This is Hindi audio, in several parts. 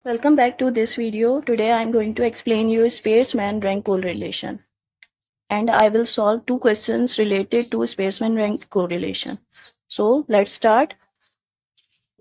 Welcome back to this video. Today I am going to explain you Spearman rank correlation and I will solve two questions related to Spearman rank correlation. So let's start.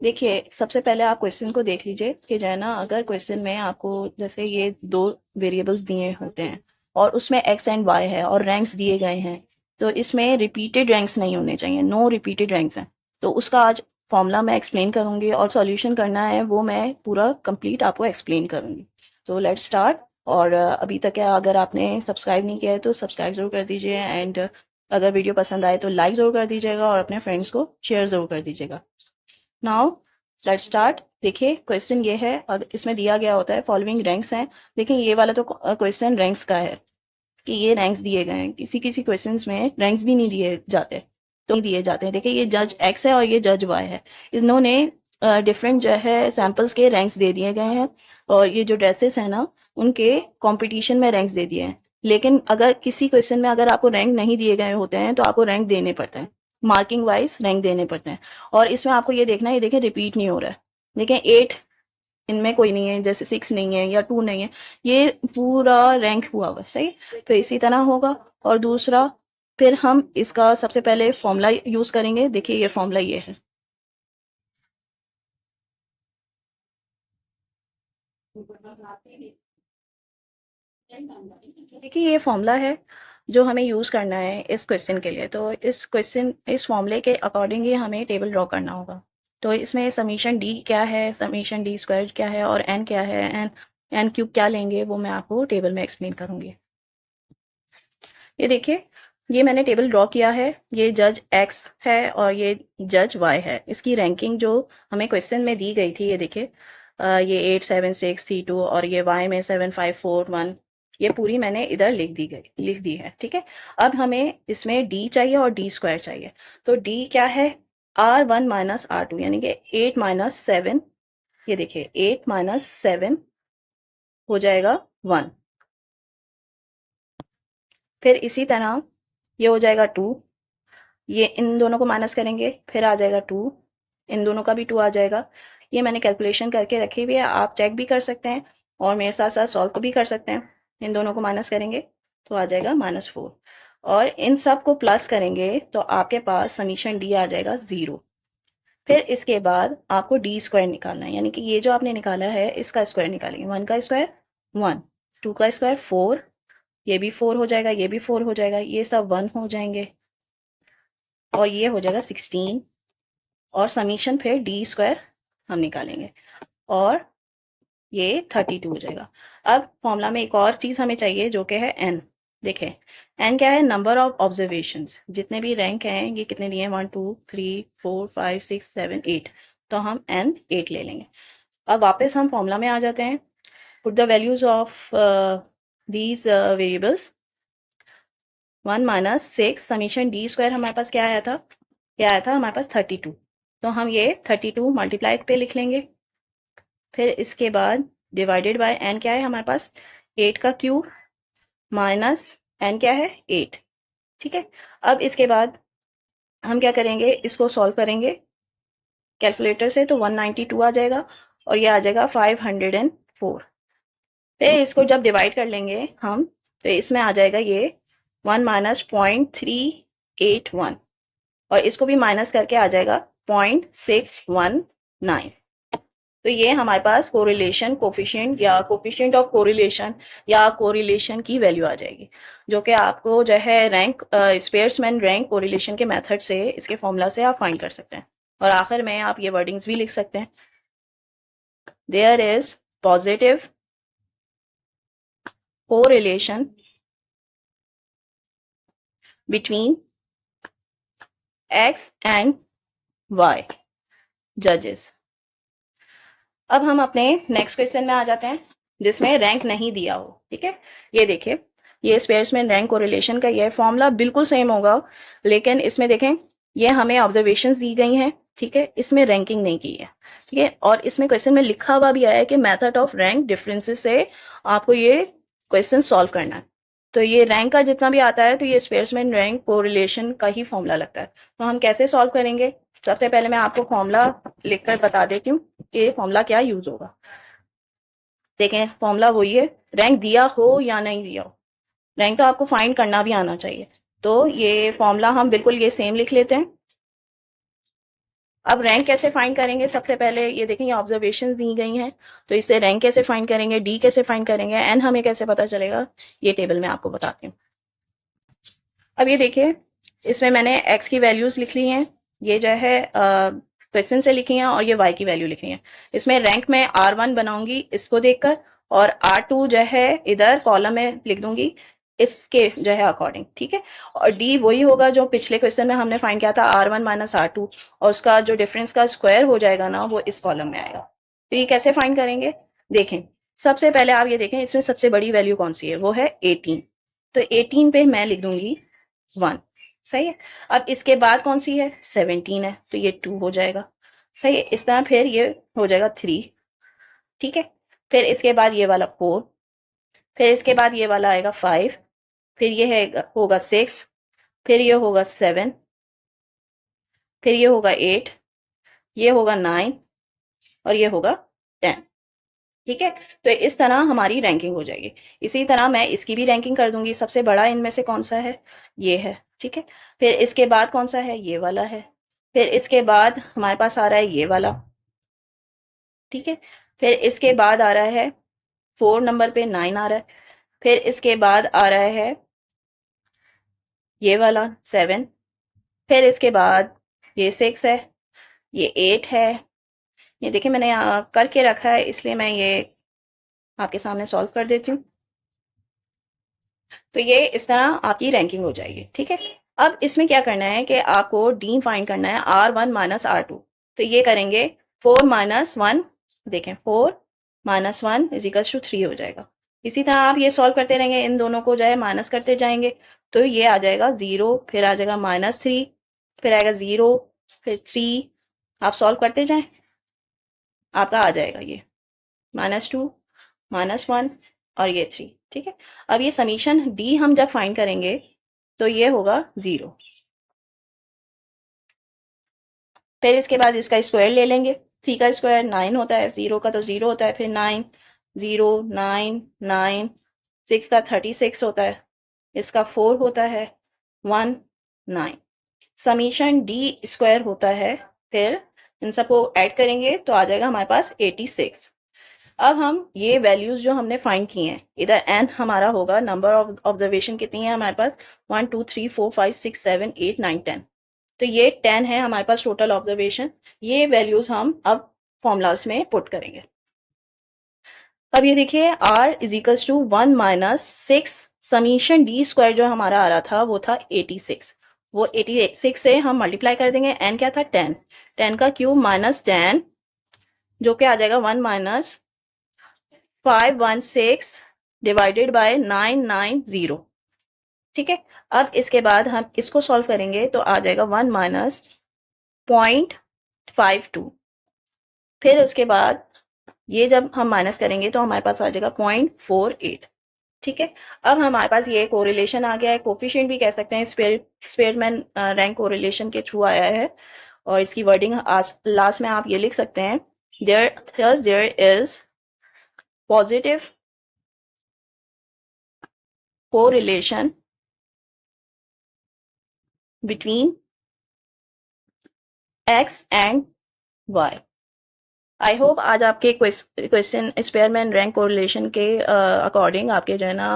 देखिए सबसे पहले आप क्वेश्चन को देख लीजिए कि जो है ना, अगर क्वेश्चन में आपको जैसे ये दो वेरिएबल्स दिए होते हैं और उसमें एक्स एंड वाई है और रैंक्स दिए गए हैं, तो इसमें रिपीटेड रैंक्स नहीं होने चाहिए, नो रिपीटेड रैंक्स हैं। तो उसका आज फॉर्मूला मैं एक्सप्लेन करूंगी और सॉल्यूशन करना है वो मैं पूरा कंप्लीट आपको एक्सप्लेन करूंगी। तो लेट्स स्टार्ट। और अभी तक है, अगर आपने सब्सक्राइब नहीं किया है तो सब्सक्राइब ज़रूर कर दीजिए एंड अगर वीडियो पसंद आए तो लाइक ज़रूर कर दीजिएगा और अपने फ्रेंड्स को शेयर ज़रूर कर दीजिएगा। Now let's start. देखिए क्वेश्चन ये है और इसमें दिया गया होता है फॉलोइंग रैंक्स हैं। देखिए ये वाला तो क्वेश्चन रैंक्स का है कि ये रैंक्स दिए गए हैं। किसी किसी क्वेश्चंस में रैंक्स भी नहीं दिए जाते, तो नहीं दिए जाते हैं। देखिए ये जज एक्स है और ये जज वाई है। इन्होंने डिफरेंट जो है सैम्पल्स के रैंक्स दे दिए गए हैं और ये जो ड्रेसेस हैं ना, उनके कंपटीशन में रैंक्स दे दिए हैं। लेकिन अगर किसी क्वेश्चन में अगर आपको रैंक नहीं दिए गए होते हैं तो आपको रैंक देने पड़ते हैं, मार्किंग वाइज रैंक देने पड़ते हैं। और इसमें आपको ये देखना है, ये देखें रिपीट नहीं हो रहा है। देखें 8 इनमें कोई नहीं है, जैसे 6 नहीं है या 2 नहीं है, ये पूरा रैंक हुआ हुआ है। सही, तो इसी तरह होगा। और दूसरा, फिर हम इसका सबसे पहले फॉर्मूला यूज करेंगे। देखिए ये फॉर्मूला ये है, देखिए ये फॉर्मूला है जो हमें यूज करना है इस क्वेश्चन के लिए। तो इस फॉर्मूले के अकॉर्डिंग ही हमें टेबल ड्रॉ करना होगा। तो इसमें समीशन डी क्या है, समीशन डी स्क्वायर क्या है और एन क्या है, एन क्यूब क्या लेंगे, वो मैं आपको टेबल में एक्सप्लेन करूंगी। ये देखिए, ये मैंने टेबल ड्रॉ किया है। ये जज एक्स है और ये जज वाई है। इसकी रैंकिंग जो हमें क्वेश्चन में दी गई थी, ये देखिए, ये 8 7 6 3 2 और ये वाई में 7 5 4 1, ये पूरी मैंने इधर लिख दी है। ठीक है, अब हमें इसमें डी चाहिए और डी स्क्वायर चाहिए। तो डी क्या है, R1 - R2, यानी कि 8 - 7। ये देखिए 8 - 7 हो जाएगा 1। फिर इसी तरह ये हो जाएगा 2। ये इन दोनों को माइनस करेंगे, फिर आ जाएगा 2। इन दोनों का भी 2 आ जाएगा। ये मैंने कैलकुलेशन करके रखी हुई है, आप चेक भी कर सकते हैं और मेरे साथ साथ सॉल्व भी कर सकते हैं। इन दोनों को माइनस करेंगे तो आ जाएगा -4 और इन सब को प्लस करेंगे तो आपके पास समीशन डी आ जाएगा 0। फिर इसके बाद आपको डी स्क्वायर निकालना है, यानी कि ये जो आपने निकाला है इसका स्क्वायर निकालेंगे। 1 का स्क्वायर 1, 2 का स्क्वायर 4, ये भी 4 हो जाएगा, ये भी 4 हो जाएगा, ये सब 1 हो जाएंगे और ये हो जाएगा 16। और समीशन फिर डी स्क्वायर हम निकालेंगे और ये 32 हो जाएगा। अब फॉर्मूला में एक और चीज़ हमें चाहिए जो कि है एन। देखें एन क्या है, नंबर ऑफ ऑब्जर्वेशंस। जितने भी रैंक हैं ये कितने दिए हैं, 1 2 3 4 5 6 7 8, तो हम एन 8 ले लेंगे। अब वापस हम फॉर्मूला में आ जाते हैं। Put the values of these variables. 1 - 6 summation D square हमारे पास क्या आया था, हमारे पास 32। तो हम ये 32 मल्टीप्लाई पे लिख लेंगे। फिर इसके बाद डिवाइडेड बाय एन क्या है हमारे पास, 8 का क्यूब माइनस एन क्या है 8। ठीक है, अब इसके बाद हम क्या करेंगे, इसको सॉल्व करेंगे कैलकुलेटर से, तो 192 आ जाएगा और ये आ जाएगा 504। फिर इसको जब डिवाइड कर लेंगे हम, तो इसमें आ जाएगा ये 1 - 0.381 और इसको भी माइनस करके आ जाएगा 0.619। तो ये हमारे पास कोरिलेशन कोफिशिएंट या कोफिशिएंट ऑफ कोरिलेशन या कोरिलेशन की वैल्यू आ जाएगी, जो कि आपको जो है रैंक स्पेयर्समैन रैंक कोरिलेशन के मेथड से, इसके फॉर्मूला से आप फाइंड कर सकते हैं। और आखिर में आप ये वर्डिंग्स भी लिख सकते हैं, there is positive correlation between X and Y जजेस। अब हम अपने नेक्स्ट क्वेश्चन में आ जाते हैं जिसमें रैंक नहीं दिया हो। ठीक है, ये देखिए, ये स्पेयर्समैन रैंक कोरिलेशन का ये फॉर्मूला बिल्कुल सेम होगा, लेकिन इसमें देखें ये हमें ऑब्जर्वेशंस दी गई हैं। ठीक है, इसमें रैंकिंग नहीं की है। ठीक है, और इसमें क्वेश्चन में लिखा हुआ भी आया है कि मेथड ऑफ रैंक डिफरेंसेस से आपको ये क्वेश्चन सॉल्व करना है। तो ये रैंक का जितना भी आता है तो ये स्पेयर्समैन रैंक कोरिलेशन का ही फॉर्मूला लगता है। तो हम कैसे सॉल्व करेंगे, सबसे पहले मैं आपको फॉर्मूला लिखकर बता देती हूँ कि फॉर्मूला क्या यूज होगा। देखें फॉर्मूला वही है, रैंक दिया हो या नहीं दिया हो, रैंक तो आपको फाइंड करना भी आना चाहिए। तो ये फॉर्मूला हम बिल्कुल ये सेम लिख लेते हैं। अब रैंक कैसे फाइंड करेंगे, सबसे पहले ये देखें ये ऑब्जर्वेशन दी गई हैं, तो इससे रैंक कैसे फाइंड करेंगे, डी कैसे फाइंड करेंगे, एन हमें कैसे पता चलेगा, ये टेबल में आपको बताती हूँ। अब ये देखिए इसमें मैंने एक्स की वैल्यूज लिख ली हैं, ये जो है क्वेश्चन से लिखी हैं, और ये वाई की वैल्यू लिखी है। इसमें रैंक में R1 बनाऊंगी इसको देखकर, और R2 जो है इधर कॉलम में लिख दूंगी इसके जो है अकॉर्डिंग, ठीक है। और डी वही होगा जो पिछले क्वेश्चन में हमने फाइंड किया था, R1 माइनस R2, और उसका जो डिफरेंस का स्क्वायर हो जाएगा ना, वो इस कॉलम में आएगा। तो ये कैसे फाइंड करेंगे, देखें सबसे पहले आप ये देखें इसमें सबसे बड़ी वैल्यू कौन सी है, वो है 18। तो 18 पे मैं लिख दूंगी 1, सही है। अब इसके बाद कौन सी है, 17 है, तो ये 2 हो जाएगा, सही है। इस तरह फिर ये हो जाएगा 3, ठीक है। फिर इसके बाद ये वाला 4, फिर इसके बाद ये वाला आएगा 5, फिर ये है होगा 6, फिर ये होगा 7, फिर ये होगा 8, ये होगा 9, और ये होगा 10, ठीक है। तो इस तरह हमारी रैंकिंग हो जाएगी। इसी तरह मैं इसकी भी रैंकिंग कर दूंगी, सबसे बड़ा इनमें से कौन सा है, ये है, ठीक है। फिर इसके बाद कौन सा है, ये वाला है। फिर इसके बाद हमारे पास आ रहा है ये वाला, ठीक है। फिर इसके बाद आ रहा है 4 नंबर पे 9 आ रहा है। फिर इसके बाद आ रहा है ये वाला 7। फिर इसके बाद ये 6 है, ये 8 है। ये देखिए मैंने यहाँ करके रखा है, इसलिए मैं ये आपके सामने सॉल्व कर देती हूँ। तो ये इस तरह आपकी रैंकिंग हो जाएगी, ठीक है। अब इसमें क्या करना है कि आपको डी फाइंड करना है, R1 माइनस R2। तो ये करेंगे 4 माइनस 1, देखें 4 माइनस 1 इजिकल्स टू 3 हो जाएगा। इसी तरह आप ये सॉल्व करते रहेंगे, इन दोनों को जो है माइनस करते जाएंगे, तो ये आ जाएगा 0, फिर आ जाएगा -3, फिर आएगा 0, फिर 3, आप सॉल्व करते जाएं, आपका आ जाएगा ये -2, -1 और ये 3, ठीक है। अब ये समीशन डी हम जब फाइंड करेंगे तो ये होगा 0। फिर इसके बाद इसका स्क्वायर ले लेंगे, 3 का स्क्वायर 9 होता है, 0 का तो 0 होता है, फिर 9, 0, 9, 9, 6 का 36 होता है, इसका 4 होता है, 1, 9। समीशन डी स्क्वायर होता है, फिर इन सबको ऐड करेंगे तो आ जाएगा हमारे पास 86। अब हम ये वैल्यूज जो हमने फाइंड की हैं, इधर एन हमारा होगा नंबर ऑफ ऑब्जर्वेशन कितनी है हमारे पास, 1 2 3 4 5 6 7 8 9 10। तो ये 10 है हमारे पास टोटल ऑब्जर्वेशन। ये वैल्यूज हम अब फॉर्मूलाज में पुट करेंगे। अब ये देखिए r is equals to 1 minus 6, summation D square जो हमारा आ रहा था वो था 86, वो 86 से हम मल्टीप्लाई कर देंगे, n क्या था 10, 10 का क्यूब माइनस 10, जो कि आ जाएगा 1 माइनस 516 डिवाइडेड बाय 990, ठीक है। अब इसके बाद हम इसको सॉल्व करेंगे तो आ जाएगा 1 माइनस 0.52, फिर उसके बाद ये जब हम माइनस करेंगे तो हमारे पास आ जाएगा 0.48, ठीक है। अब हमारे पास ये कोरिलेशन आ गया है, कोफिशिएंट भी कह सकते हैं, स्पेयरमैन रैंक कोरिलेशन के थ्रू आया है, और इसकी वर्डिंग लास्ट में आप ये लिख सकते हैं, there is positive correlation between x and y। I hope आज आपके क्वेश्चन स्पेयरमैन रैंक कोरिलेशन के अकॉर्डिंग आपके जो है ना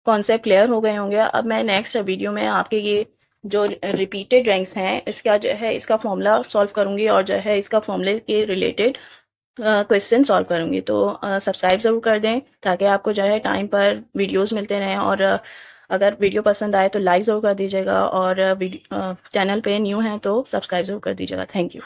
कॉन्सेप्ट क्लियर हो गए होंगे। अब मैं नेक्स्ट वीडियो में आपके ये जो रिपीटेड रैंक्स हैं इसका जो है इसका फॉर्मूला सॉल्व करूंगी, और जो है इसका फॉर्मूले के रिलेटेड क्वेश्चन सॉल्व करूंगी। तो सब्सक्राइब ज़रूर कर दें ताकि आपको जो है टाइम पर वीडियोस मिलते रहें, और अगर वीडियो पसंद आए तो लाइक ज़रूर कर दीजिएगा, और चैनल पे न्यू हैं तो सब्सक्राइब ज़रूर कर दीजिएगा। Thank you.